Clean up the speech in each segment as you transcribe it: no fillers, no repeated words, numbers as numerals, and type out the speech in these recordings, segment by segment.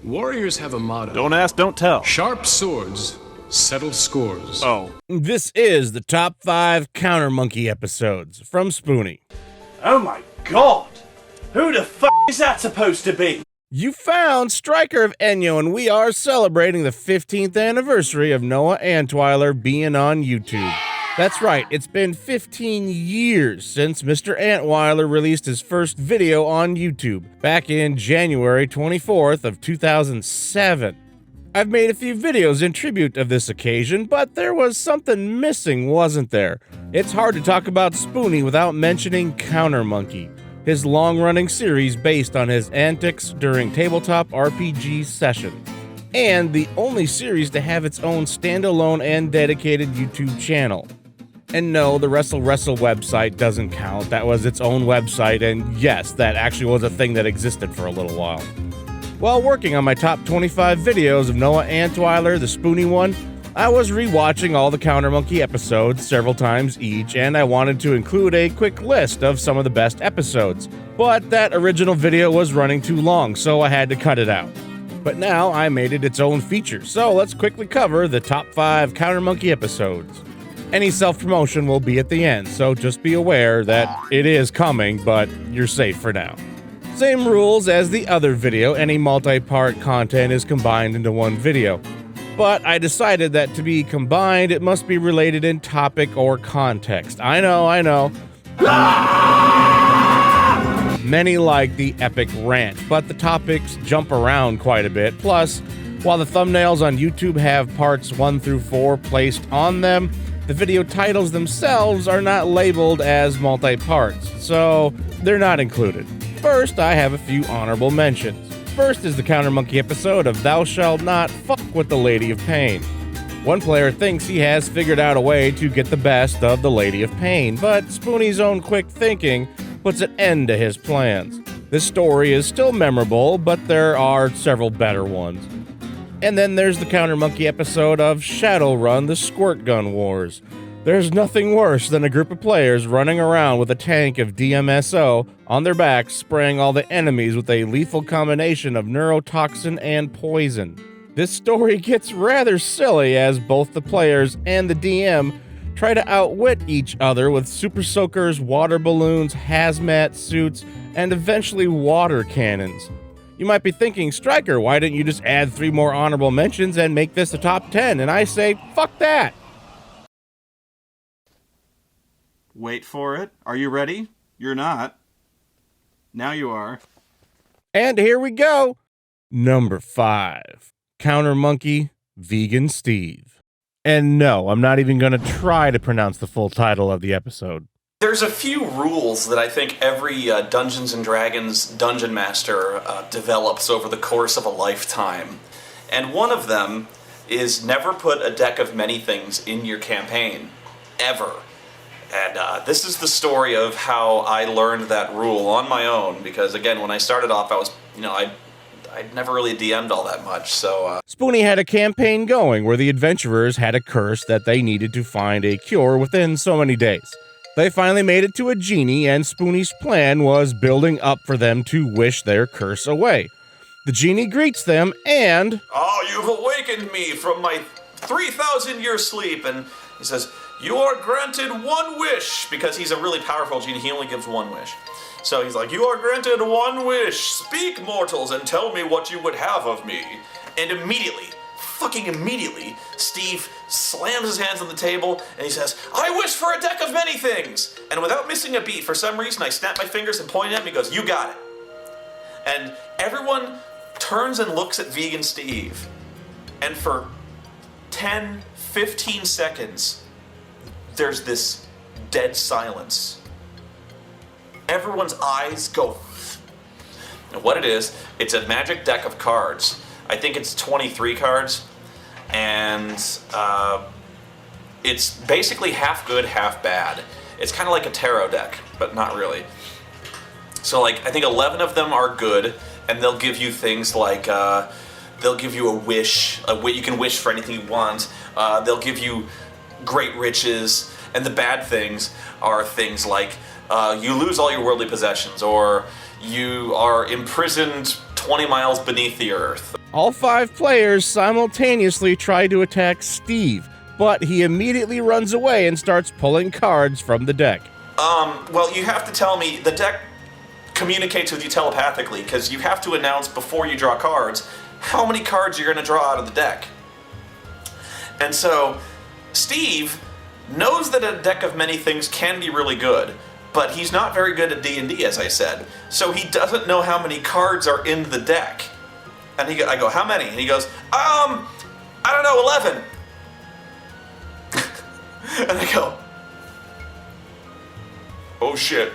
Warriors have a motto. Don't ask, don't tell. Sharp swords settle scores. Oh. This is the top 5 Counter Monkey episodes from Spoony. Oh my god! Who the f*** is that supposed to be? You found Stryker of Enyo, and we are celebrating the 15th anniversary of Noah Antwiler being on YouTube. That's right, it's been 15 years since Mr. Antwiler released his first video on YouTube, back in January 24th of 2007. I've made a few videos in tribute of this occasion, but there was something missing, wasn't there? It's hard to talk about Spoony without mentioning Counter Monkey, his long-running series based on his antics during tabletop RPG sessions, and the only series to have its own standalone and dedicated YouTube channel. And no, the Wrestle website doesn't count. That was its own website, and yes, that actually was a thing that existed for a little while. While working on my top 25 videos of Noah Antwiler, the Spoony one, I was rewatching all the Counter Monkey episodes several times each, and I wanted to include a quick list of some of the best episodes. But that original video was running too long, so I had to cut it out. But now I made it its own feature, so let's quickly cover the top 5 Counter Monkey episodes. Any self-promotion will be at the end, so just be aware that it is coming, but you're safe for now. Same rules as the other video, any multi-part content is combined into one video. But I decided that to be combined, it must be related in topic or context. I know. Many like the epic rant, but the topics jump around quite a bit. Plus, while the thumbnails on YouTube have parts 1 through 4 placed on them, the video titles themselves are not labeled as multi-parts, so they're not included. First, I have a few honorable mentions. First is the Counter Monkey episode of Thou Shalt Not Fuck with the Lady of Pain. One player thinks he has figured out a way to get the best of the Lady of Pain, but Spoony's own quick thinking puts an end to his plans. This story is still memorable, but there are several better ones. And then there's the Counter Monkey episode of Shadowrun, the Squirt Gun Wars. There's nothing worse than a group of players running around with a tank of DMSO on their backs, spraying all the enemies with a lethal combination of neurotoxin and poison. This story gets rather silly as both the players and the DM try to outwit each other with super soakers, water balloons, hazmat suits, and eventually water cannons. You might be thinking, Stryker, why didn't you just add 3 more honorable mentions and make this a top 10? And I say, fuck that! Wait for it. Are you ready? You're not. Now you are. And here we go. Number 5. Counter Monkey, Vegan Steve. And no, I'm not even going to try to pronounce the full title of the episode. There's a few rules that I think every Dungeons & Dragons Dungeon Master develops over the course of a lifetime. And one of them is never put a deck of many things in your campaign. Ever. And this is the story of how I learned that rule on my own, because again, when I started off, I was, I'd never really DM'd all that much, so... Spoony had a campaign going where the adventurers had a curse that they needed to find a cure within so many days. They finally made it to a genie, and Spoony's plan was building up for them to wish their curse away. The genie greets them, and... Oh, you've awakened me from my 3,000-year sleep, and he says... You are granted 1 wish, because he's a really powerful genie, he only gives 1 wish. So he's like, you are granted 1 wish, speak mortals and tell me what you would have of me. And immediately, fucking immediately, Steve slams his hands on the table and he says, I wish for a deck of many things. And without missing a beat, for some reason, I snap my fingers and point at him, he goes, you got it. And everyone turns and looks at Vegan Steve. And for 10, 15 seconds, there's this dead silence. Everyone's eyes go... And what it is, it's a magic deck of cards. I think it's 23 cards. And it's basically half good, half bad. It's kind of like a tarot deck, but not really. So like, I think 11 of them are good, and they'll give you things like... they'll give you a wish. You can wish for anything you want. They'll give you great riches, and the bad things are things like you lose all your worldly possessions, or you are imprisoned 20 miles beneath the earth. All 5 players simultaneously try to attack Steve, but he immediately runs away and starts pulling cards from the deck. Well, you have to tell me, the deck communicates with you telepathically, because you have to announce before you draw cards how many cards you're going to draw out of the deck. And so, Steve knows that a deck of many things can be really good, but he's not very good at D&D, as I said. So he doesn't know how many cards are in the deck. And I go, how many? And he goes, I don't know, 11. And I go, oh shit.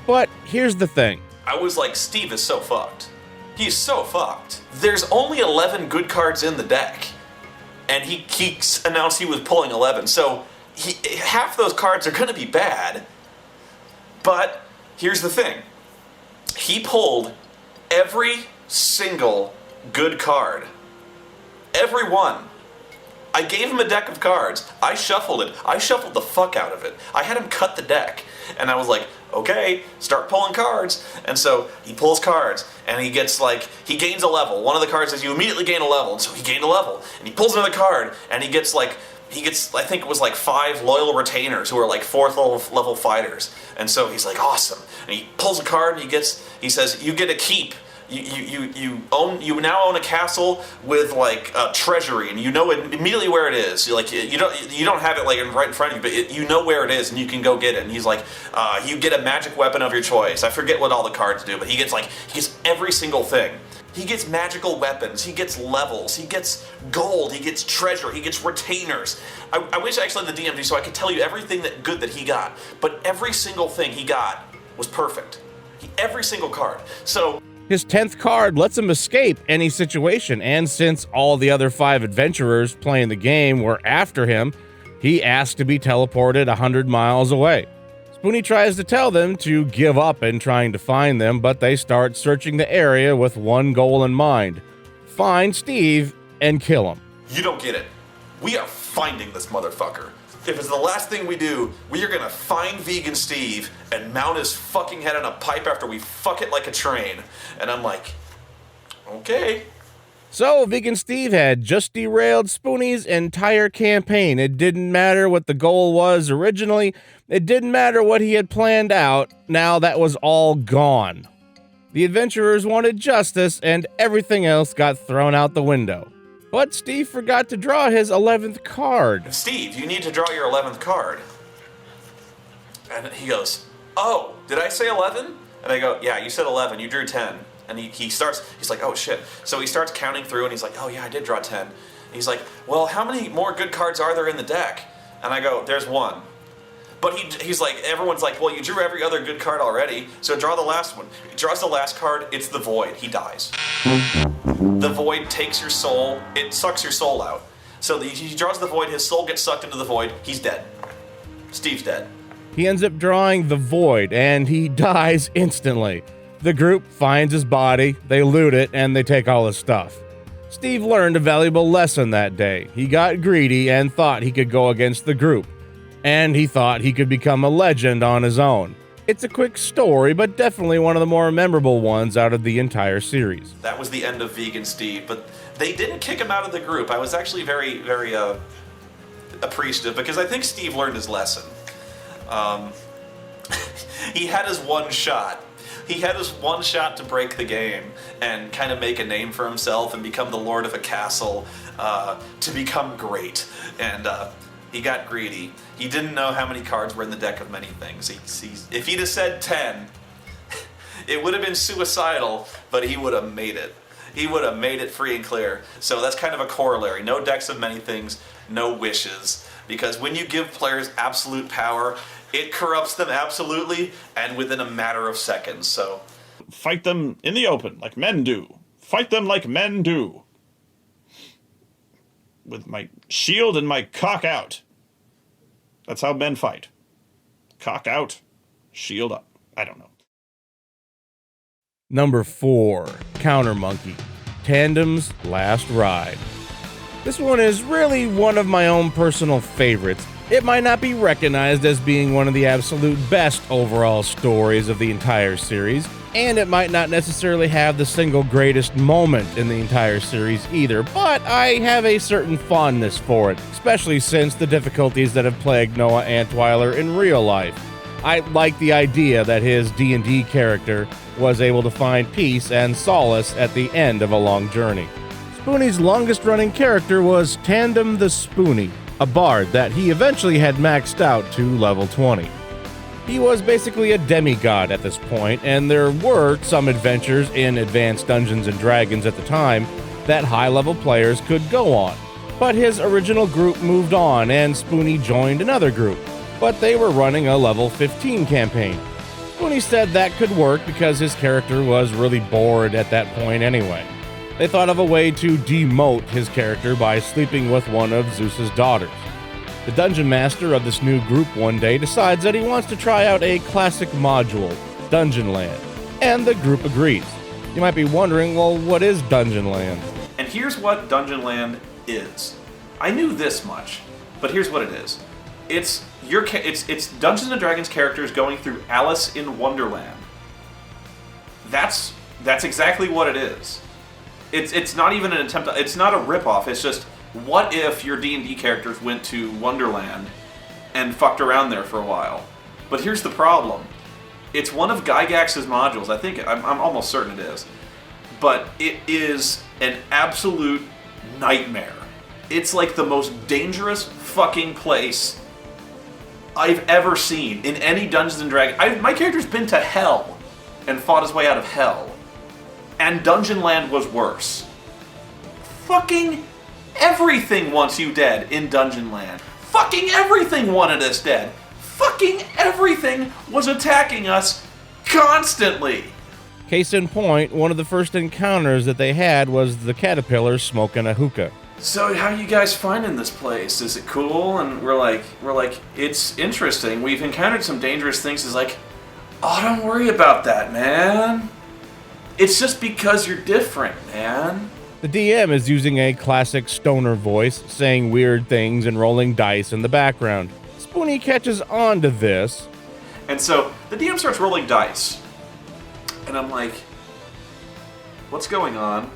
But here's the thing. I was like, Steve is so fucked. He's so fucked. There's only 11 good cards in the deck. And he announced he was pulling 11. So half those cards are going to be bad. But here's the thing. He pulled every single good card. Every one. I gave him a deck of cards. I shuffled it. I shuffled the fuck out of it. I had him cut the deck. And I was like, okay, start pulling cards. And so he pulls cards, and he gets he gains a level. One of the cards says you immediately gain a level, and so he gained a level. And he pulls another card, and he gets, I think it was 5 loyal retainers who are 4th level fighters. And so he's like, awesome. And he pulls a card, and he says, you get a keep. You now own a castle with a treasury, and you know immediately where it is. You don't have it right in front of you, but you know where it is, and you can go get it. And he's like, you get a magic weapon of your choice. I forget what all the cards do, but he gets every single thing. He gets magical weapons, he gets levels, he gets gold, he gets treasure, he gets retainers. I wish I actually had the DMD so I could tell you everything good that he got, but every single thing he got was perfect. Every single card. So his 10th card lets him escape any situation, and since all the other 5 adventurers playing the game were after him, he asked to be teleported 100 miles away. Spoony tries to tell them to give up in trying to find them, but they start searching the area with one goal in mind: find Steve and kill him. You don't get it. We are finding this motherfucker. If it's the last thing we do, we are gonna find Vegan Steve and mount his fucking head on a pipe after we fuck it like a train. And I'm like, okay. So, Vegan Steve had just derailed Spoony's entire campaign. It didn't matter what the goal was originally. It didn't matter what he had planned out. Now that was all gone. The adventurers wanted justice, and everything else got thrown out the window. But Steve forgot to draw his 11th card. Steve, you need to draw your 11th card. And he goes, oh, did I say 11? And I go, yeah, you said 11, you drew 10. And he's like, oh shit. So he starts counting through, and he's like, oh yeah, I did draw 10. And he's like, well, how many more good cards are there in the deck? And I go, there's 1. But he's like, everyone's like, well, you drew every other good card already, so draw the last one. He draws the last card, it's the Void. He dies. The Void takes your soul, it sucks your soul out. So he draws the Void, his soul gets sucked into the Void, he's dead. Steve's dead. He ends up drawing the Void, and he dies instantly. The group finds his body, they loot it, and they take all his stuff. Steve learned a valuable lesson that day. He got greedy and thought he could go against the group. And he thought he could become a legend on his own. It's a quick story, but definitely one of the more memorable ones out of the entire series. That was the end of Vegan Steve, but they didn't kick him out of the group. I was actually very, very appreciative, because I think Steve learned his lesson. He had his one shot. He had his one shot to break the game and kind of make a name for himself and become the lord of a castle, to become great. And he got greedy. He didn't know how many cards were in the deck of many things. If he'd have said 10, it would have been suicidal, but he would have made it. He would have made it free and clear. So that's kind of a corollary. No decks of many things, no wishes. Because when you give players absolute power, it corrupts them absolutely and within a matter of seconds. So fight them in the open like men do. Fight them like men do. With my shield and my cock out. That's how men fight. Cock out, shield up. I don't know. Number 4, Counter Monkey, Tandem's Last Ride. This one is really one of my own personal favorites. It might not be recognized as being one of the absolute best overall stories of the entire series, And it might not necessarily have the single greatest moment in the entire series either, but I have a certain fondness for it, especially since the difficulties that have plagued Noah Antwiler in real life. I like the idea that his D&D character was able to find peace and solace at the end of a long journey. Spoony's longest-running character was Tandem the Spoony, a bard that he eventually had maxed out to level 20. He was basically a demigod at this point, and there were some adventures in Advanced Dungeons & Dragons at the time that high-level players could go on. But his original group moved on, and Spoony joined another group, but they were running a level 15 campaign. Spoony said that could work because his character was really bored at that point anyway. They thought of a way to demote his character by sleeping with one of Zeus's daughters. The dungeon master of this new group one day decides that he wants to try out a classic module, Dungeonland, and the group agrees. You might be wondering, well, what is Dungeonland? And here's what Dungeonland is. I knew this much, but here's what it is. It's Dungeons and Dragons characters going through Alice in Wonderland. That's exactly what it is. It's not even an attempt. It's not a ripoff. It's just, what if your D&D characters went to Wonderland and fucked around there for a while? But here's the problem. It's one of Gygax's modules. I'm almost certain it is. But it is an absolute nightmare. It's like the most dangerous fucking place I've ever seen in any Dungeons and Dragons. My character's been to hell and fought his way out of hell. And Dungeonland was worse. Fucking everything wants you dead in Dungeonland. Fucking everything wanted us dead. Fucking everything was attacking us constantly. Case in point, one of the first encounters that they had was the caterpillar smoking a hookah. So how are you guys finding this place? Is it cool? And we're like, it's interesting. We've encountered some dangerous things. It's like, oh, don't worry about that, man. It's just because you're different, man. The DM is using a classic stoner voice, saying weird things and rolling dice in the background. Spoony catches on to this. And so the DM starts rolling dice. And I'm like, what's going on?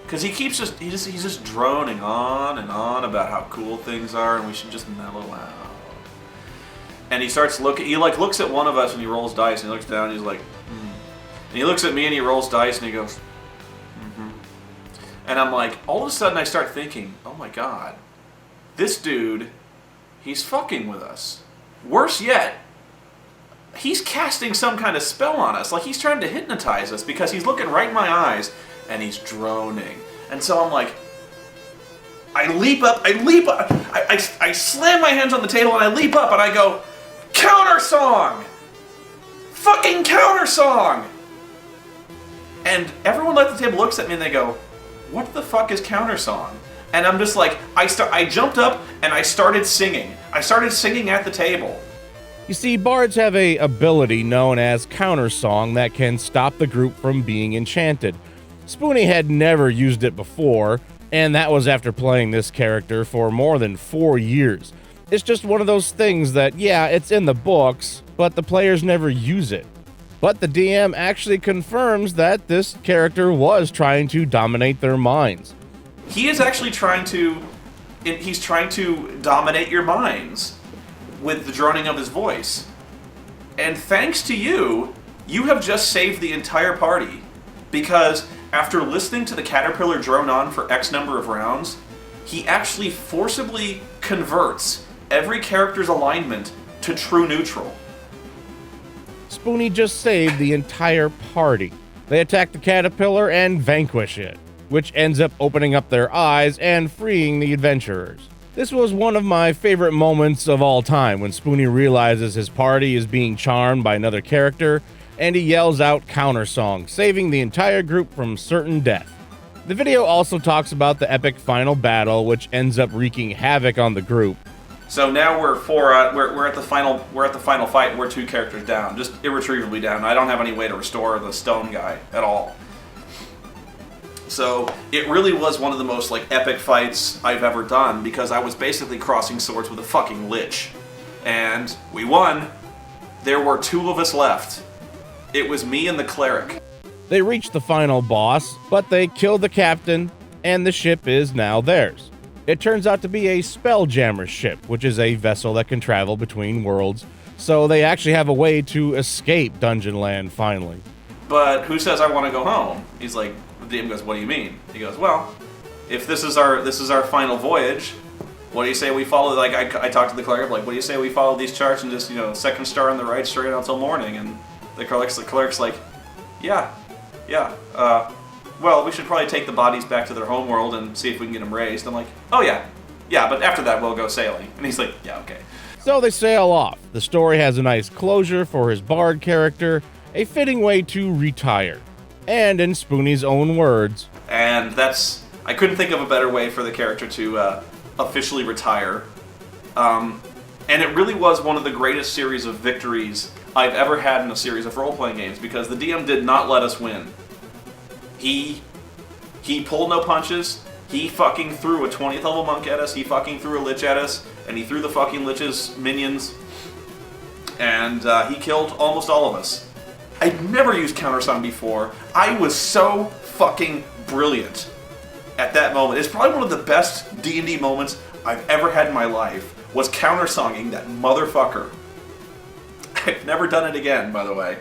Because he's just droning on and on about how cool things are and we should just mellow out. And he starts looks at one of us and he rolls dice and he looks down and he's like, And he looks at me and he rolls dice and he goes, And I'm like, all of a sudden I start thinking, oh my god, this dude, he's fucking with us. Worse yet, he's casting some kind of spell on us. Like he's trying to hypnotize us because he's looking right in my eyes and he's droning. And so I'm like, I leap up, I slam my hands on the table and I leap up and I go, counter song! Fucking counter song! And everyone at the table looks at me and they go, what the fuck is counter song? And I'm just like, I jumped up and I started singing. I started singing at the table. You see, bards have a ability known as countersong that can stop the group from being enchanted. Spoony had never used it before, and that was after playing this character for more than 4 years. It's just one of those things that, yeah, it's in the books, but the players never use it. But the DM actually confirms that this character was trying to dominate their minds. He is actually trying to dominate your minds with the droning of his voice. And thanks to you, you have just saved the entire party. Because after listening to the caterpillar drone on for X number of rounds, he actually forcibly converts every character's alignment to true neutral. Spoony just saved the entire party. They attack the caterpillar and vanquish it, which ends up opening up their eyes and freeing the adventurers. This was one of my favorite moments of all time when Spoony realizes his party is being charmed by another character, and he yells out countersong, saving the entire group from certain death. The video also talks about the epic final battle, which ends up wreaking havoc on the group. So now we're at the final fight. We're 2 characters down, just irretrievably down. I don't have any way to restore the stone guy at all. So it really was one of the most epic fights I've ever done because I was basically crossing swords with a fucking lich, and we won. There were 2 of us left, It was me and the cleric. They reach the final boss, but they kill the captain, and the ship is now theirs. It turns out to be a Spelljammer ship, which is a vessel that can travel between worlds, so they actually have a way to escape Dungeon Land finally. But who says I want to go home? He's like, the DM goes, what do you mean? He goes, well, if this is our final voyage, what do you say we follow, like, I talked to the cleric, like, what do you say we follow these charts and just, second star on the right straight until morning? And the cleric's like, yeah, well, we should probably take the bodies back to their homeworld and see if we can get them raised. I'm like, oh yeah, but after that we'll go sailing. And he's like, yeah, okay. So they sail off. The story has a nice closure for his bard character, a fitting way to retire. And in Spoony's own words, and I couldn't think of a better way for the character to officially retire. And it really was one of the greatest series of victories I've ever had in a series of role-playing games, because the DM did not let us win. He pulled no punches. He fucking threw a 20th level monk at us. He fucking threw a lich at us. And he threw the fucking lich's minions. And he killed almost all of us. I'd never used countersong before. I was so fucking brilliant at that moment. It's probably one of the best D&D moments I've ever had in my life, was countersonging that motherfucker. I've never done it again, by the way.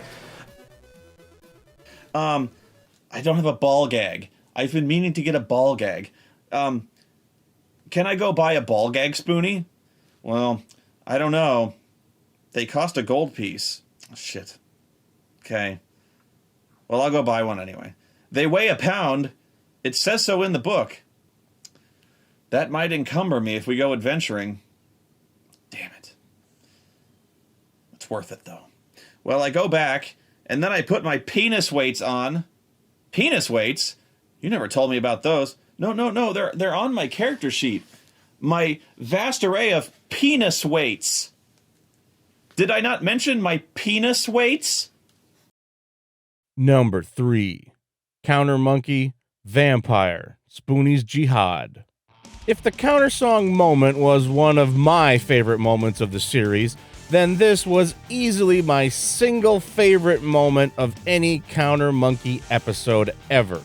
I don't have a ball gag. I've been meaning to get a ball gag. Can I go buy a ball gag, Spoony? Well, I don't know. They cost a gold piece. Oh, shit. Okay. Well, I'll go buy one anyway. They weigh a pound. It says so in the book. That might encumber me if we go adventuring. Damn it. It's worth it, though. Well, I go back, and then I put my penis weights on. Penis weights? You never told me about those. No. They're on my character sheet. My vast array of penis weights. Did I not mention my penis weights? Number 3. Counter Monkey, Vampire, Spoony's Jyhad. If the countersong moment was one of my favorite moments of the series, then this was easily my single favorite moment of any Counter Monkey episode ever.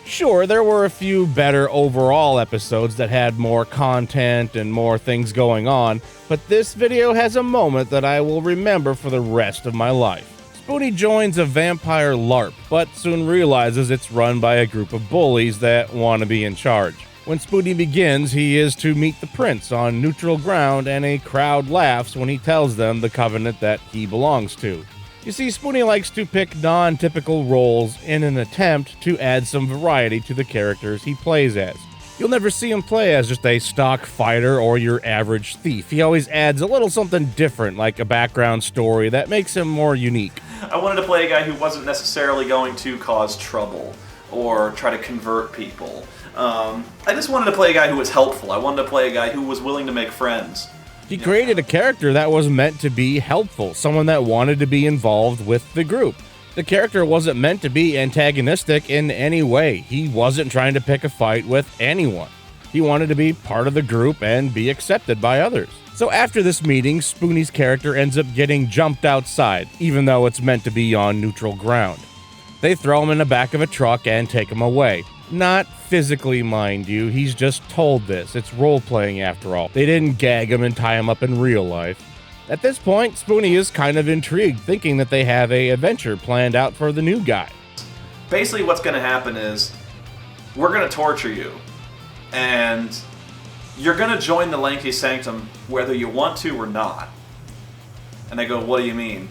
Sure, there were a few better overall episodes that had more content and more things going on, but this video has a moment that I will remember for the rest of my life. Spoony joins a vampire LARP, but soon realizes it's run by a group of bullies that want to be in charge. When Spoony begins, he is to meet the prince on neutral ground, and a crowd laughs when he tells them the covenant that he belongs to. You see, Spoony likes to pick non-typical roles in an attempt to add some variety to the characters he plays as. You'll never see him play as just a stock fighter or your average thief. He always adds a little something different, like a background story that makes him more unique. I wanted to play a guy who wasn't necessarily going to cause trouble or try to convert people. I just wanted to play a guy who was helpful. I wanted to play a guy who was willing to make friends. He created a character that was meant to be helpful, someone that wanted to be involved with the group. The character wasn't meant to be antagonistic in any way. He wasn't trying to pick a fight with anyone. He wanted to be part of the group and be accepted by others. So after this meeting, Spoony's character ends up getting jumped outside, even though it's meant to be on neutral ground. They throw him in the back of a truck and take him away. Not physically, mind you, he's just told this. It's role-playing after all. They didn't gag him and tie him up in real life. At this point, Spoony is kind of intrigued, thinking that they have an adventure planned out for the new guy. Basically what's going to happen is, we're going to torture you, and you're going to join the Lengthy Sanctum whether you want to or not. And they go, what do you mean?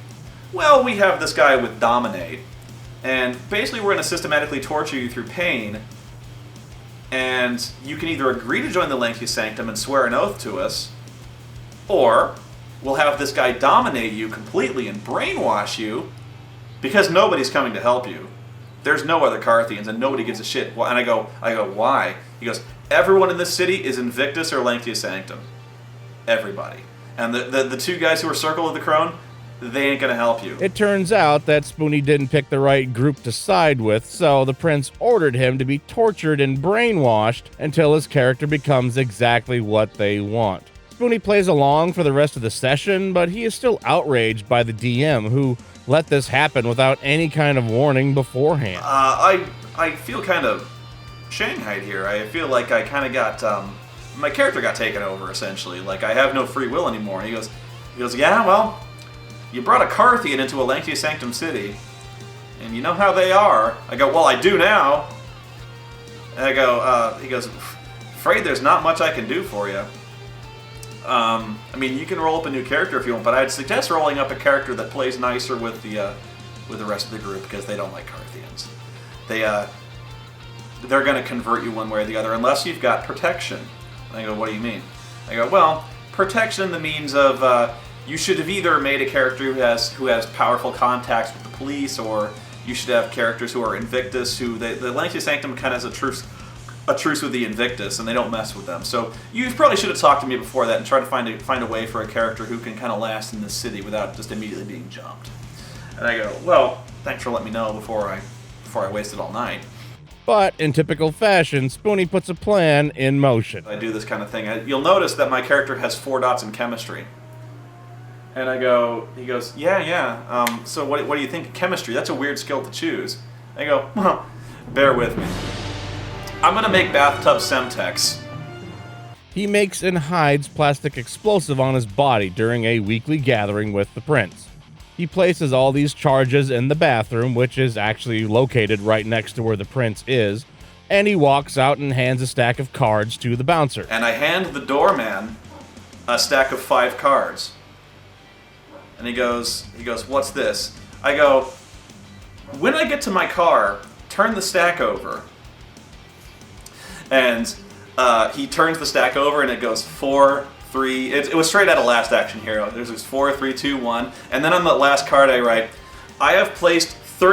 Well, we have this guy with Dominate, and basically we're going to systematically torture you through pain, and you can either agree to join the Lengthy Sanctum and swear an oath to us, or we'll have this guy dominate you completely and brainwash you, because nobody's coming to help you. There's no other Carthians and nobody gives a shit. And I go, why? He goes, everyone in this city is Invictus or Lengthy Sanctum. Everybody. And the two guys who are Circle of the Crone, they ain't gonna help you. It turns out that Spoony didn't pick the right group to side with, so the prince ordered him to be tortured and brainwashed until his character becomes exactly what they want. Spoony plays along for the rest of the session, but he is still outraged by the DM, who let this happen without any kind of warning beforehand? I feel kind of shanghaied here. I feel like I kind of got, my character got taken over, essentially. Like, I have no free will anymore. And he goes, yeah, well, you brought a Carthian into a Lancia Sanctum City, and you know how they are. I go, well, I do now. And I go, he goes, afraid there's not much I can do for you. I mean, you can roll up a new character if you want, but I'd suggest rolling up a character that plays nicer with the rest of the group, because they don't like Carthians. They're going to convert you one way or the other, unless you've got protection. And I go, what do you mean? I go, well, protection in the means of you should have either made a character who has powerful contacts with the police, or you should have characters who are Invictus, who the Lancia Sanctum kind of has a truce with the Invictus, and they don't mess with them. So you probably should have talked to me before that and tried to find a way for a character who can kind of last in this city without just immediately being jumped. And I go, well, thanks for letting me know before I wasted all night. But in typical fashion, Spoony puts a plan in motion. I do this kind of thing. You'll notice that my character has 4 dots in chemistry. And I go, he goes, yeah. So what do you think of chemistry? That's a weird skill to choose. I go, well, bear with me. I'm going to make bathtub Semtex. He makes and hides plastic explosive on his body during a weekly gathering with the prince. He places all these charges in the bathroom, which is actually located right next to where the prince is, and he walks out and hands a stack of cards to the bouncer. And I hand the doorman a stack of 5 cards. And he goes, what's this? I go, when I get to my car, turn the stack over. And he turns the stack over, and it goes 4, 3. It was straight out of Last Action Hero. There's 4, 3, 2, 1. And then on the last card I write, I have placed 5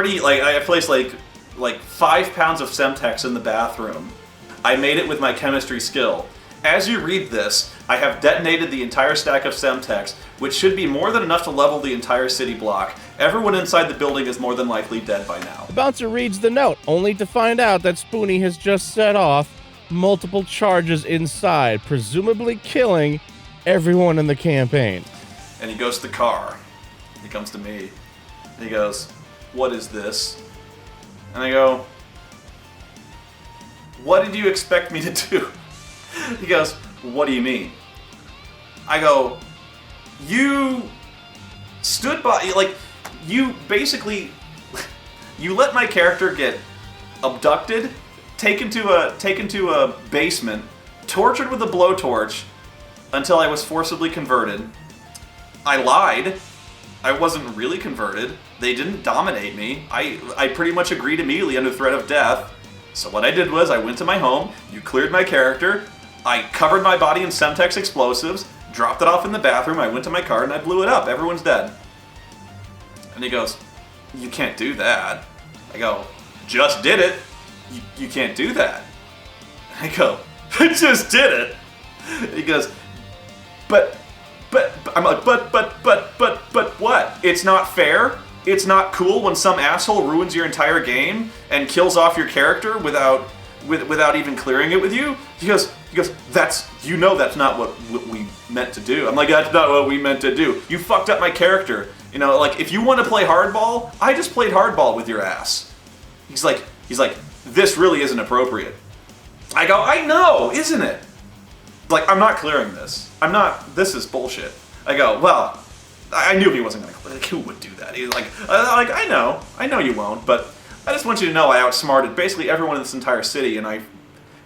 pounds of Semtex in the bathroom. I made it with my chemistry skill. As you read this, I have detonated the entire stack of Semtex, which should be more than enough to level the entire city block. Everyone inside the building is more than likely dead by now. The bouncer reads the note, only to find out that Spoony has just set off multiple charges inside, presumably killing everyone in the campaign. And he goes to the car. He comes to me. And he goes, what is this? And I go, what did you expect me to do? He goes, what do you mean? I go, you stood by, like, you basically, you let my character get abducted, taken to a basement, tortured with a blowtorch until I was forcibly converted. I lied. I wasn't really converted. They didn't dominate me. I pretty much agreed immediately under threat of death. So what I did was I went to my home, you cleared my character, I covered my body in Semtex explosives, dropped it off in the bathroom, I went to my car and I blew it up. Everyone's dead. And he goes, you can't do that. I go, just did it. You can't do that. I go, I just did it. He goes, but I'm like, but what? It's not fair. It's not cool when some asshole ruins your entire game and kills off your character without even clearing it with you. He goes, that's not what we meant to do. I'm like, that's not what we meant to do. You fucked up my character. You know, like, if you want to play hardball, I just played hardball with your ass. He's like, this really isn't appropriate. I go, I know, isn't it? Like, I'm not clearing this. This is bullshit. I go, well, I knew he wasn't going to clear. Like, who would do that? He's like, I know you won't, but I just want you to know I outsmarted basically everyone in this entire city, and I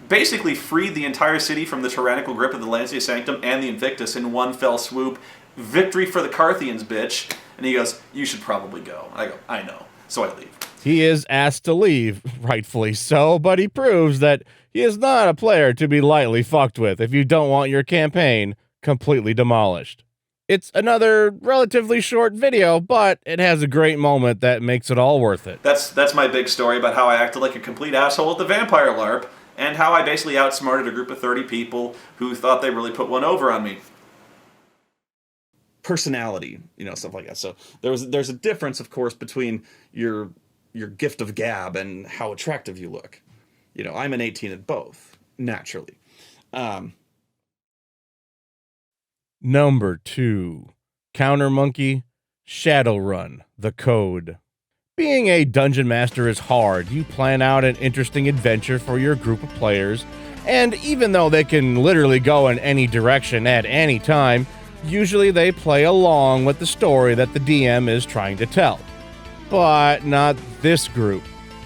basically freed the entire city from the tyrannical grip of the Lancia Sanctum and the Invictus in one fell swoop. Victory for the Carthians, bitch. And he goes, you should probably go. I go, I know. So I leave. He is asked to leave, rightfully so, but he proves that he is not a player to be lightly fucked with if you don't want your campaign completely demolished. It's another relatively short video, but it has a great moment that makes it all worth it. That's my big story about how I acted like a complete asshole at the Vampire LARP, and how I basically outsmarted a group of 30 people who thought they really put one over on me. Personality, stuff like that. So there's a difference, of course, between your gift of gab and how attractive you look. I'm an 18 at both, naturally. Number 2, Counter Monkey, Shadowrun, the code. Being a dungeon master is hard. You plan out an interesting adventure for your group of players, and even though they can literally go in any direction at any time, usually they play along with the story that the DM is trying to tell. But not this group.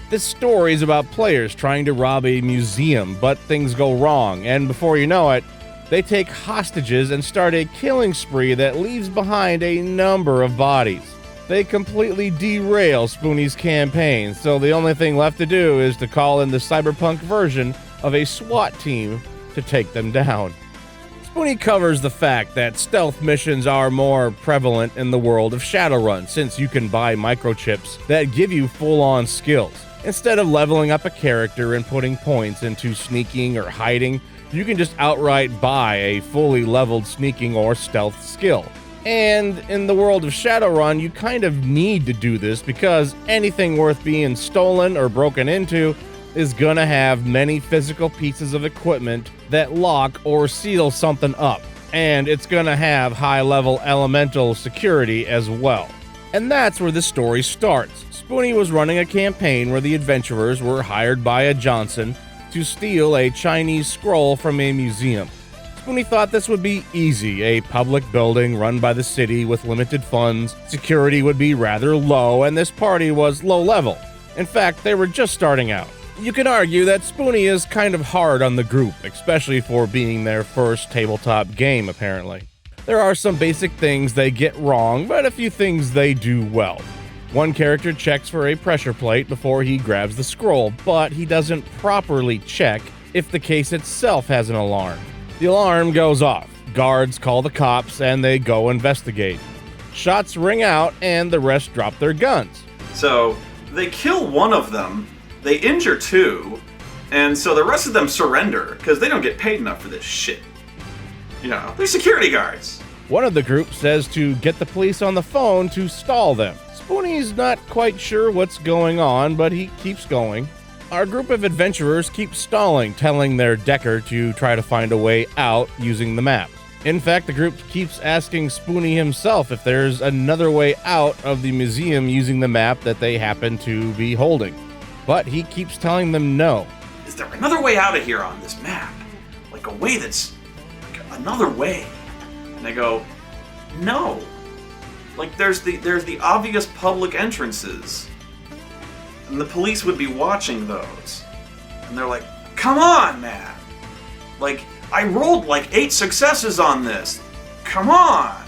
This story is about players trying to rob a museum, but things go wrong, and before you know it, they take hostages and start a killing spree that leaves behind a number of bodies. They completely derail Spoony's campaign, so the only thing left to do is to call in the cyberpunk version of a SWAT team to take them down. Spoony covers the fact that stealth missions are more prevalent in the world of Shadowrun, since you can buy microchips that give you full-on skills. Instead of leveling up a character and putting points into sneaking or hiding, you can just outright buy a fully leveled sneaking or stealth skill. And in the world of Shadowrun, you kind of need to do this because anything worth being stolen or broken into is gonna have many physical pieces of equipment that lock or seal something up, and it's gonna have high-level elemental security as well. And that's where the story starts. Spoony was running a campaign where the adventurers were hired by a Johnson to steal a Chinese scroll from a museum. Spoony thought this would be easy, a public building run by the city with limited funds, security would be rather low, and this party was low level. In fact, they were just starting out. You can argue that Spoony is kind of hard on the group, especially for being their first tabletop game, apparently. There are some basic things they get wrong, but a few things they do well. One character checks for a pressure plate before he grabs the scroll, but he doesn't properly check if the case itself has an alarm. The alarm goes off, guards call the cops, and they go investigate. Shots ring out, and the rest drop their guns. So, they kill one of them, they injure two, and so the rest of them surrender, because they don't get paid enough for this shit. You know, they're security guards. One of the group says to get the police on the phone to stall them. Spoony's not quite sure what's going on, but he keeps going. Our group of adventurers keep stalling, telling their decker to try to find a way out using the map. In fact, the group keeps asking Spoony himself if there's another way out of the museum using the map that they happen to be holding. But he keeps telling them no. Is there another way out of here on this map? Like a way that's like another way? And I go, no. Like there's the obvious public entrances. And the police would be watching those. And they're like, come on, man. Like, I rolled like 8 successes on this. Come on.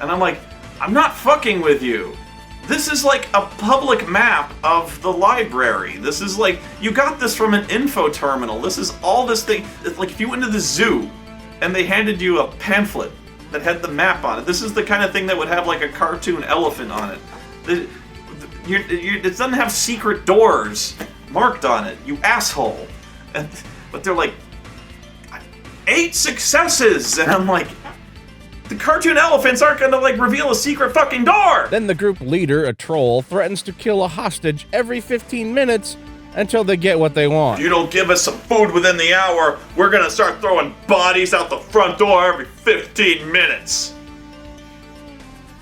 And I'm like, I'm not fucking with you. This is like a public map of the library. This is like, you got this from an info terminal. This is all this thing. It's like if you went to the zoo and they handed you a pamphlet that had the map on it. This is the kind of thing that would have like a cartoon elephant on it. It doesn't have secret doors marked on it, you asshole. But they're like, 8 successes! And I'm like, the cartoon elephants aren't gonna like reveal a secret fucking door! Then the group leader, a troll, threatens to kill a hostage every 15 minutes until they get what they want. If you don't give us some food within the hour, we're gonna start throwing bodies out the front door every 15 minutes.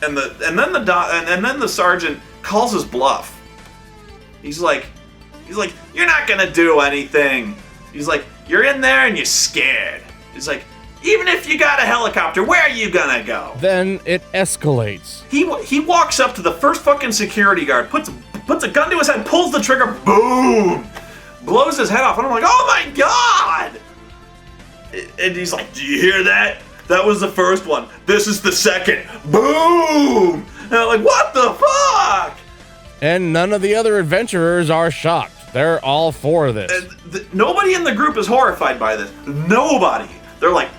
And then the sergeant calls his bluff. He's like, you're not gonna do anything. He's like, you're in there and you're scared. He's like, even if you got a helicopter, where are you gonna go? Then it escalates. He walks up to the first fucking security guard, puts a gun to his head, pulls the trigger, boom! Blows his head off, and I'm like, oh my god! And he's like, do you hear that? That was the first one. This is the second. Boom! And I'm like, what the fuck? And none of the other adventurers are shocked. They're all for this. Nobody in the group is horrified by this. Nobody. They're like,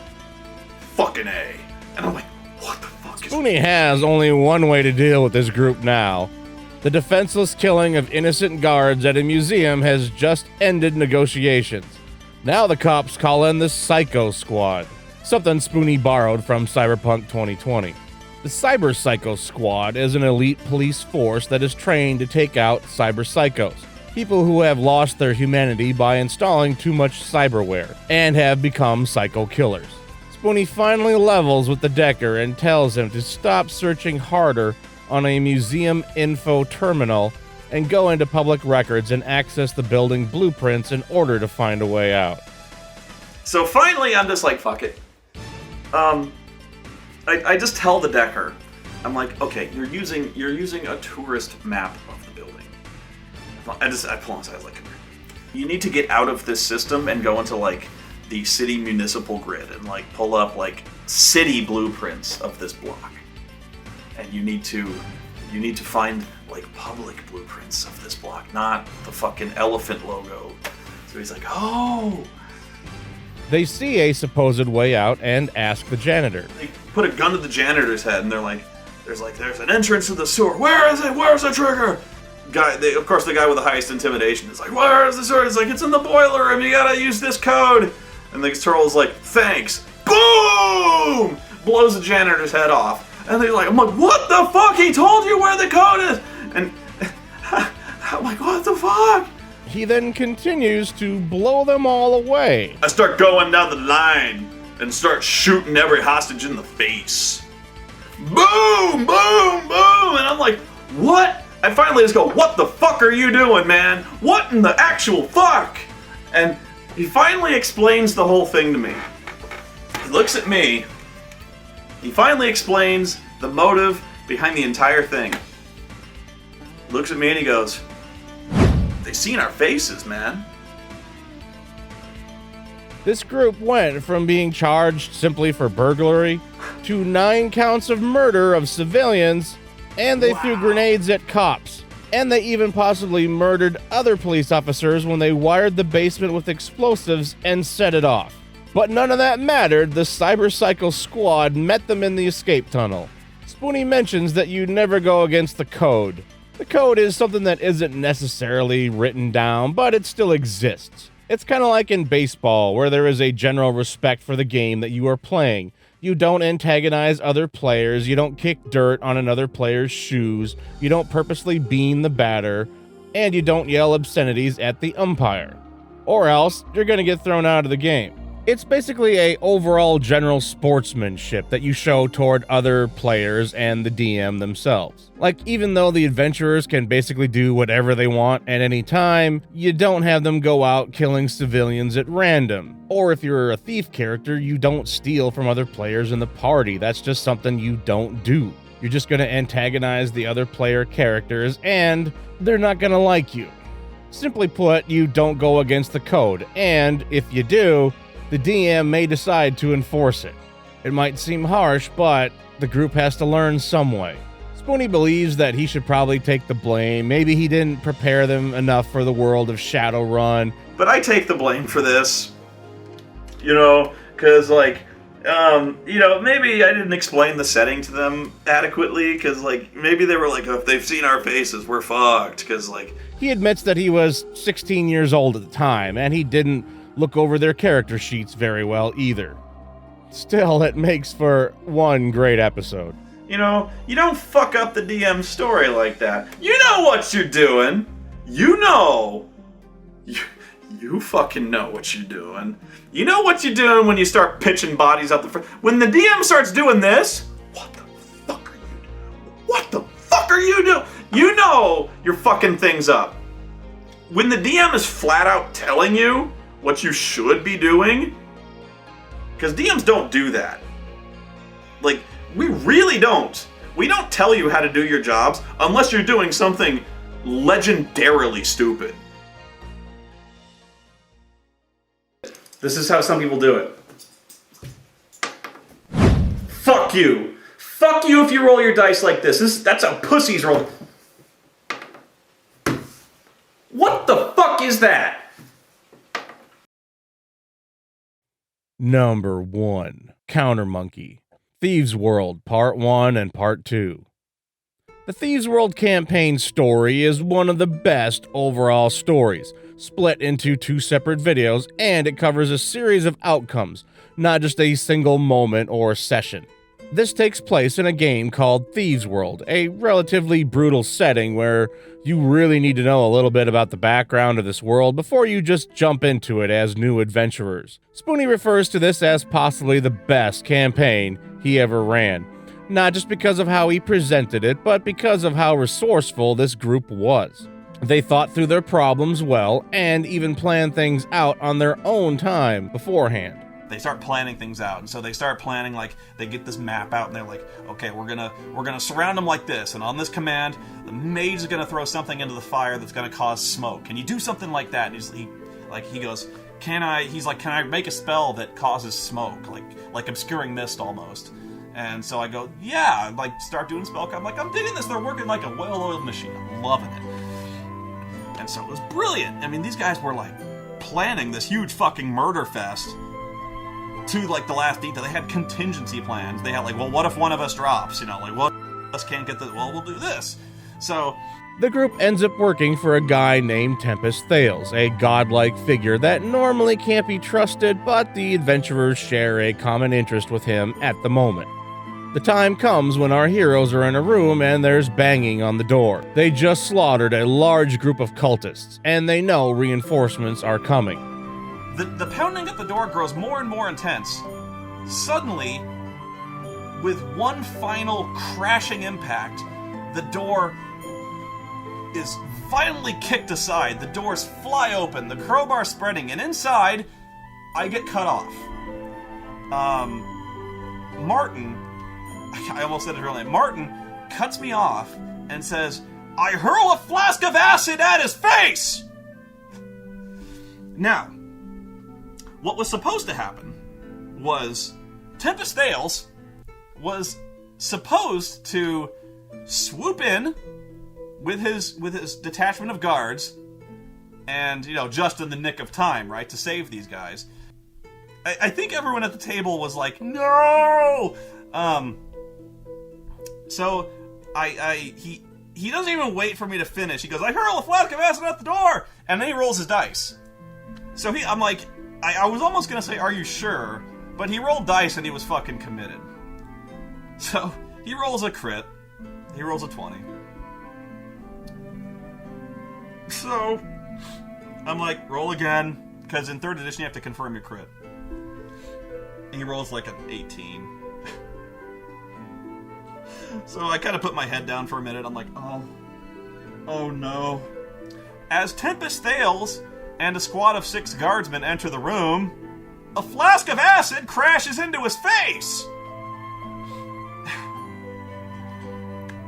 fucking A. And I'm like, what the fuck is Spoony has only one way to deal with this group now. The defenseless killing of innocent guards at a museum has just ended negotiations. Now the cops call in the Psycho Squad, something Spoony borrowed from Cyberpunk 2020. The Cyber Psycho Squad is an elite police force that is trained to take out cyber psychos, people who have lost their humanity by installing too much cyberware and have become psycho killers. Spoony finally levels with the Decker and tells him to stop searching harder on a museum info terminal and go into public records and access the building blueprints in order to find a way out. So finally, I'm just like, fuck it. I just tell the Decker, I'm like, okay, you're using a tourist map of the building. I pull on the side, I was like, come here. You need to get out of this system and go into like the city municipal grid and like pull up like city blueprints of this block. And you need to find like public blueprints of this block, not the fucking elephant logo. So he's like, oh. They see a supposed way out and ask the janitor. They put a gun to the janitor's head and they're like, there's an entrance to the sewer. Where is it? Where's the trigger? Of course, the guy with the highest intimidation is like, where is the sewer? He's like, it's in the boiler room. You gotta use this code. And the turtle's like, thanks. Boom! Blows the janitor's head off. And they're like, I'm like, what the fuck? He told you where the code is. And I'm like, what the fuck? He then continues to blow them all away. I start going down the line and start shooting every hostage in the face. Boom, boom, boom. And I'm like, what? I finally just go, what the fuck are you doing, man? What in the actual fuck? And he finally explains the whole thing to me. He looks at me. He finally explains the motive behind the entire thing. Looks at me and he goes, they seen our faces, man. This group went from being charged simply for burglary to 9 counts of murder of civilians, and they threw grenades at cops. And they even possibly murdered other police officers when they wired the basement with explosives and set it off. But none of that mattered. The Cybercycle squad met them in the escape tunnel. Spoony mentions that you never go against the code. The code is something that isn't necessarily written down, but it still exists. It's kind of like in baseball, where there is a general respect for the game that you are playing. You don't antagonize other players, you don't kick dirt on another player's shoes, you don't purposely bean the batter, and you don't yell obscenities at the umpire. Or else, you're going to get thrown out of the game. It's basically a overall general sportsmanship that you show toward other players and the DM themselves. Like, even though the adventurers can basically do whatever they want at any time, you don't have them go out killing civilians at random. Or if you're a thief character, you don't steal from other players in the party. That's just something you don't do. You're just going to antagonize the other player characters, and they're not going to like you. Simply put, you don't go against the code, and if you do, the DM may decide to enforce it. It might seem harsh, but the group has to learn some way. Spoony believes that he should probably take the blame. Maybe he didn't prepare them enough for the world of Shadowrun. But I take the blame for this. You know, because, like, maybe I didn't explain the setting to them adequately, because, like, maybe they were like, oh, if they've seen our faces, we're fucked, because, like... He admits that he was 16 years old at the time, and he didn't look over their character sheets very well either. Still, it makes for one great episode. You know, you don't fuck up the DM's story like that. You know what you're doing. You know. You fucking know what you're doing. You know what you're doing when you start pitching bodies out the front. When the DM starts doing this, what the fuck are you doing? What the fuck are you doing? You know you're fucking things up. When the DM is flat out telling you what you should be doing, because DMs don't do that. Like, we really don't. We don't tell you how to do your jobs unless you're doing something legendarily stupid. This is how some people do it. Fuck you. Fuck you if you roll your dice like this. That's how pussies roll. What the fuck is that? Number 1. Counter Monkey. Thieves World Part 1 and Part 2. The Thieves World campaign story is one of the best overall stories, split into 2 separate videos, and it covers a series of outcomes, not just a single moment or session. This takes place in a game called Thieves World, a relatively brutal setting where you really need to know a little bit about the background of this world before you just jump into it as new adventurers. Spoony refers to this as possibly the best campaign he ever ran. not just because of how he presented it, but because of how resourceful this group was. They thought through their problems well, and even planned things out on their own time beforehand. They start planning things out, and so they start planning, like, they get this map out, and they're like, okay, we're gonna surround them like this, and on this command, the mage is gonna throw something into the fire that's gonna cause smoke. Can you do something like that? And he goes, can I make a spell that causes smoke, like obscuring mist almost? And so I go, yeah, like, start doing spell. I'm like, I'm digging this. They're working like a well-oiled machine. I'm loving it. And so it was brilliant. I mean, these guys were like planning this huge fucking murder fest to like the last detail. They had contingency plans. They had like, well, what if one of us drops? You know, like, what if us can't get this? Well, we'll do this. So the group ends up working for a guy named Tempest Thales, a godlike figure that normally can't be trusted, but the adventurers share a common interest with him at the moment. The time comes when our heroes are in a room and there's banging on the door. They just slaughtered a large group of cultists, and they know reinforcements are coming. The pounding at the door grows more and more intense. Suddenly, with one final crashing impact, the door is violently kicked aside. The doors fly open, the crowbar spreading, and inside, I get cut off. Martin, I almost said his real name. Martin cuts me off and says, I hurl a flask of acid at his face! Now, what was supposed to happen was Tempest Thales was supposed to swoop in with his detachment of guards and, you know, just in the nick of time, right, to save these guys. I think everyone at the table was like, no! So he doesn't even wait for me to finish. He goes, I hurl a flask of acid at the door! And then he rolls his dice. So I'm like, I was almost gonna say, are you sure? But he rolled dice and he was fucking committed. So he rolls a crit. He rolls a 20. So I'm like, roll again, because in 3rd edition you have to confirm your crit. And he rolls like an 18. So I kind of put my head down for a minute. I'm like, oh no. As Tempest Thales and a squad of 6 guardsmen enter the room, a flask of acid crashes into his face!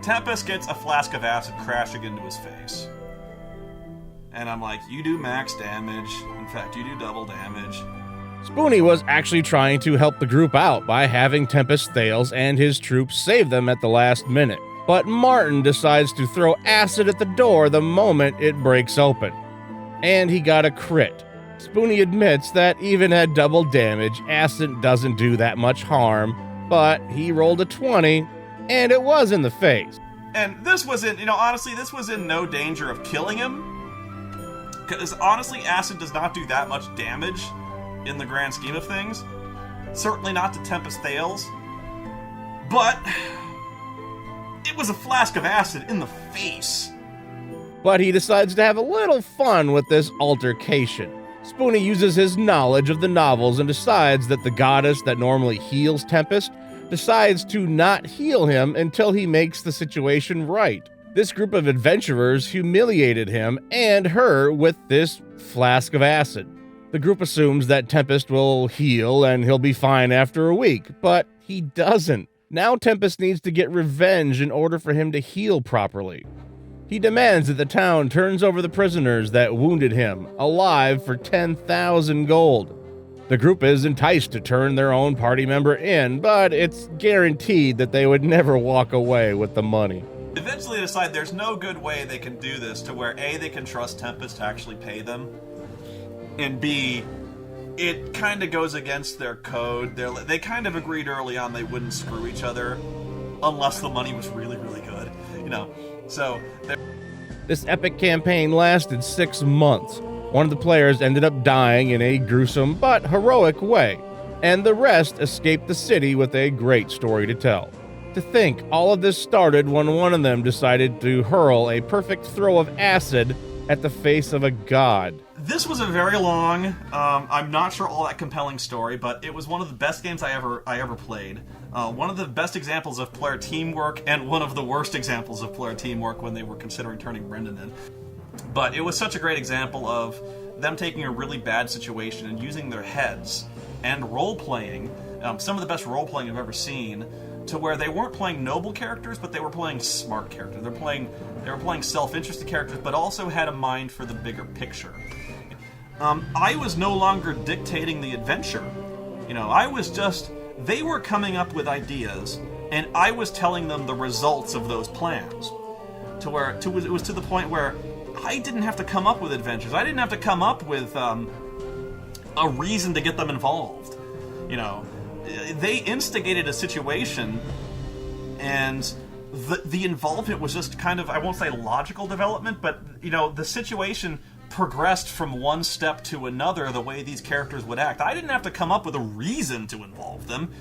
Tempest gets a flask of acid crashing into his face. And I'm like, you do max damage. In fact, you do double damage. Spoony was actually trying to help the group out by having Tempest Thales and his troops save them at the last minute. But Martin decides to throw acid at the door the moment it breaks open. And he got a crit. Spoony admits that even at double damage, acid doesn't do that much harm, but he rolled a 20, and it was in the face. And this wasn't, honestly, this was in no danger of killing him. Because honestly, acid does not do that much damage in the grand scheme of things. Certainly not to Tempest Thales. But it was a flask of acid in the face. But he decides to have a little fun with this altercation. Spoony uses his knowledge of the novels and decides that the goddess that normally heals Tempest decides to not heal him until he makes the situation right. This group of adventurers humiliated him and her with this flask of acid. The group assumes that Tempest will heal and he'll be fine after a week, but he doesn't. Now Tempest needs to get revenge in order for him to heal properly. He demands that the town turns over the prisoners that wounded him, alive, for 10,000 gold. The group is enticed to turn their own party member in, but it's guaranteed that they would never walk away with the money. Eventually decide there's no good way they can do this to where A, they can trust Tempest to actually pay them, and B, it kind of goes against their code. They kind of agreed early on they wouldn't screw each other unless the money was really, really good, So this epic campaign lasted 6 months. One of the players ended up dying in a gruesome but heroic way, and the rest escaped the city with a great story to tell. To think all of this started when one of them decided to hurl a perfect throw of acid at the face of a god. This was a very long, I'm not sure all that compelling story, but it was one of the best games I ever played. One of the best examples of player teamwork, and one of the worst examples of player teamwork when they were considering turning Brendan in. But it was such a great example of them taking a really bad situation and using their heads and role-playing, some of the best role-playing I've ever seen, to where they weren't playing noble characters, but they were playing smart characters. They were playing self-interested characters, but also had a mind for the bigger picture. I was no longer dictating the adventure. They were coming up with ideas, and I was telling them the results of those plans. It was to the point where I didn't have to come up with adventures. I didn't have to come up with a reason to get them involved. They instigated a situation, and the involvement was just kind of, I won't say logical development, but the situation progressed from one step to another the way these characters would act. I didn't have to come up with a reason to involve them.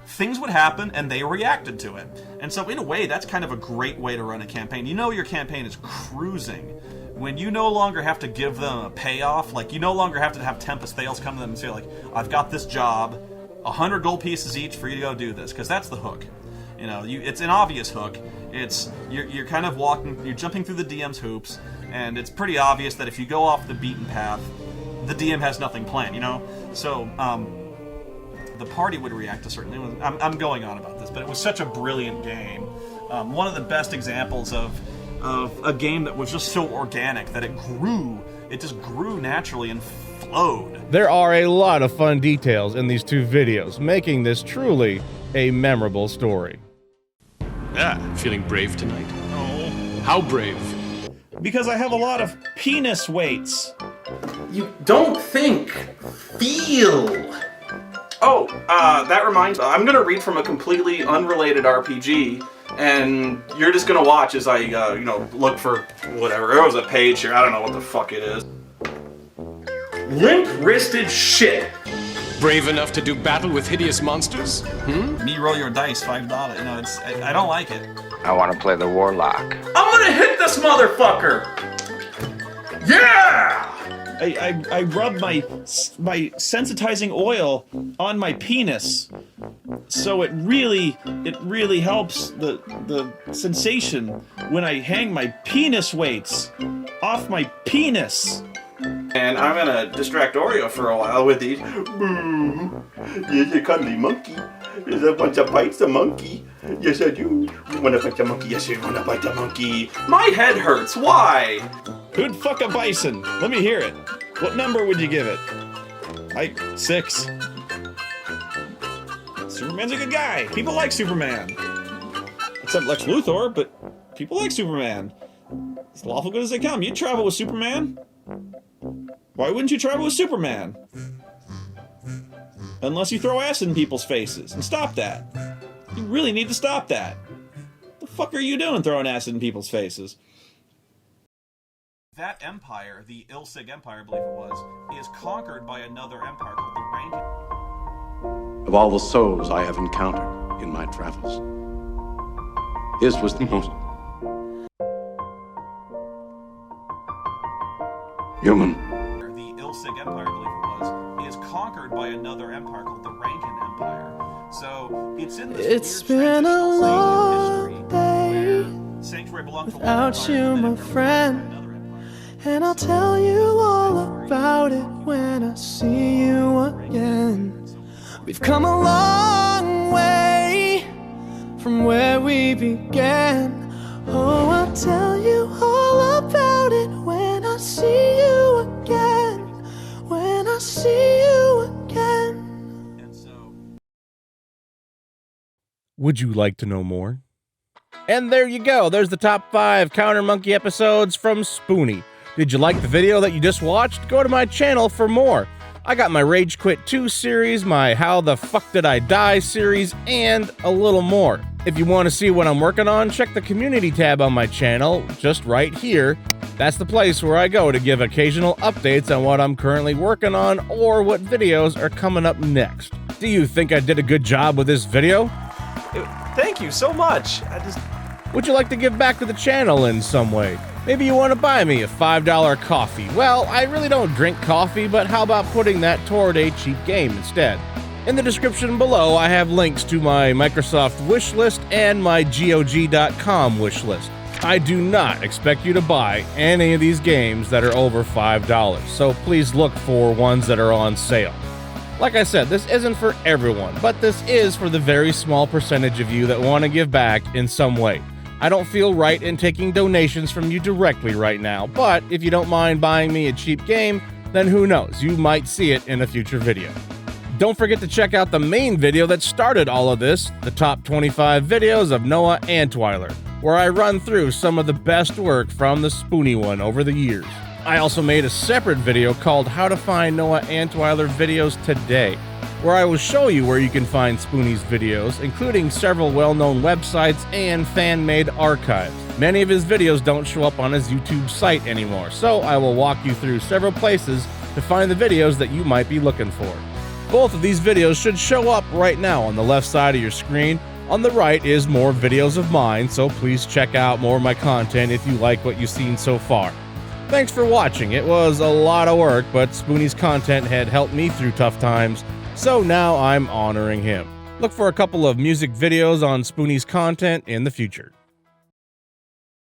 Things would happen and they reacted to it. And so in a way, that's kind of a great way to run a campaign. Your campaign is cruising when you no longer have to give them a payoff. Like, you no longer have to have Tempest Thales come to them and say, like, I've got this job, 100 gold pieces each for you to go do this, because that's the hook. It's an obvious hook. You're kind of you're jumping through the DM's hoops, and it's pretty obvious that if you go off the beaten path, the DM has nothing planned, So, the party would react to certain things. I'm going on about this, but it was such a brilliant game. One of the best examples of a game that was just so organic that it just grew naturally and flowed. There are a lot of fun details in these two videos, making this truly a memorable story. Yeah, feeling brave tonight? Oh. How brave? Because I have a lot of penis weights. You don't think, feel. Oh, that reminds me, I'm gonna read from a completely unrelated RPG, and you're just gonna watch as I, look for whatever. There was a page here, I don't know what the fuck it is. Limp-wristed shit. Brave enough to do battle with hideous monsters? Me roll your dice, $5. I don't like it. I want to play the warlock. I'm gonna hit this motherfucker! Yeah! I rub my sensitizing oil on my penis, so it really helps the sensation when I hang my penis weights off my penis. And I'm gonna distract Oreo for a while with these. Boo! Yes, a cuddly monkey. There's a bunch of bites a monkey. Yes, I do. You wanna bite the monkey? Yes, you wanna bite the monkey. My head hurts. Why? Who'd fuck a bison? Let me hear it. What number would you give it? 6. Superman's a good guy. People like Superman. Except Lex Luthor, but people like Superman. As lawful good as they come. You'd travel with Superman? Why wouldn't you travel with Superman? Unless you throw acid in people's faces. And stop that. You really need to stop that. What the fuck are you doing throwing acid in people's faces? That empire, the Ilsig Empire, I believe it was, is conquered by another empire called the Rankin. Of all the souls I have encountered in my travels, his was the most human. The Ilsig Empire, I believe it was, is conquered by another empire called the Rankin Empire. So it's in this It's been a long day Sanctuary belonged to without you, my friend. And I'll tell you all about it when I see you again. We've come a long way from where we began. Oh, I'll tell you all about it when I see you again. When I see you again. Would you like to know more? And there you go. There's the top 5 Counter Monkey episodes from Spoony. Did you like the video that you just watched? Go to my channel for more. I got my Rage Quit 2 series, my How the Fuck Did I Die series, and a little more. If you want to see what I'm working on, check the community tab on my channel, just right here. That's the place where I go to give occasional updates on what I'm currently working on or what videos are coming up next. Do you think I did a good job with this video? Thank you so much. Would you like to give back to the channel in some way? Maybe you want to buy me a $5 coffee. Well, I really don't drink coffee, but how about putting that toward a cheap game instead? In the description below, I have links to my Microsoft wishlist and my GOG.com wishlist. I do not expect you to buy any of these games that are over $5, so please look for ones that are on sale. Like I said, this isn't for everyone, but this is for the very small percentage of you that want to give back in some way. I don't feel right in taking donations from you directly right now, but if you don't mind buying me a cheap game, then who knows, you might see it in a future video. Don't forget to check out the main video that started all of this, the top 25 videos of Noah Antwiler, where I run through some of the best work from the Spoony one over the years. I also made a separate video called How to Find Noah Antwiler Videos Today, where I will show you where you can find Spoony's videos, including several well-known websites and fan-made archives. Many of his videos don't show up on his YouTube site anymore, so I will walk you through several places to find the videos that you might be looking for. Both of these videos should show up right now on the left side of your screen. On the right is more videos of mine, so please check out more of my content if you like what you've seen so far. Thanks for watching. It was a lot of work, but Spoony's content had helped me through tough times, so now I'm honoring him. Look for a couple of music videos on Spoony's content in the future.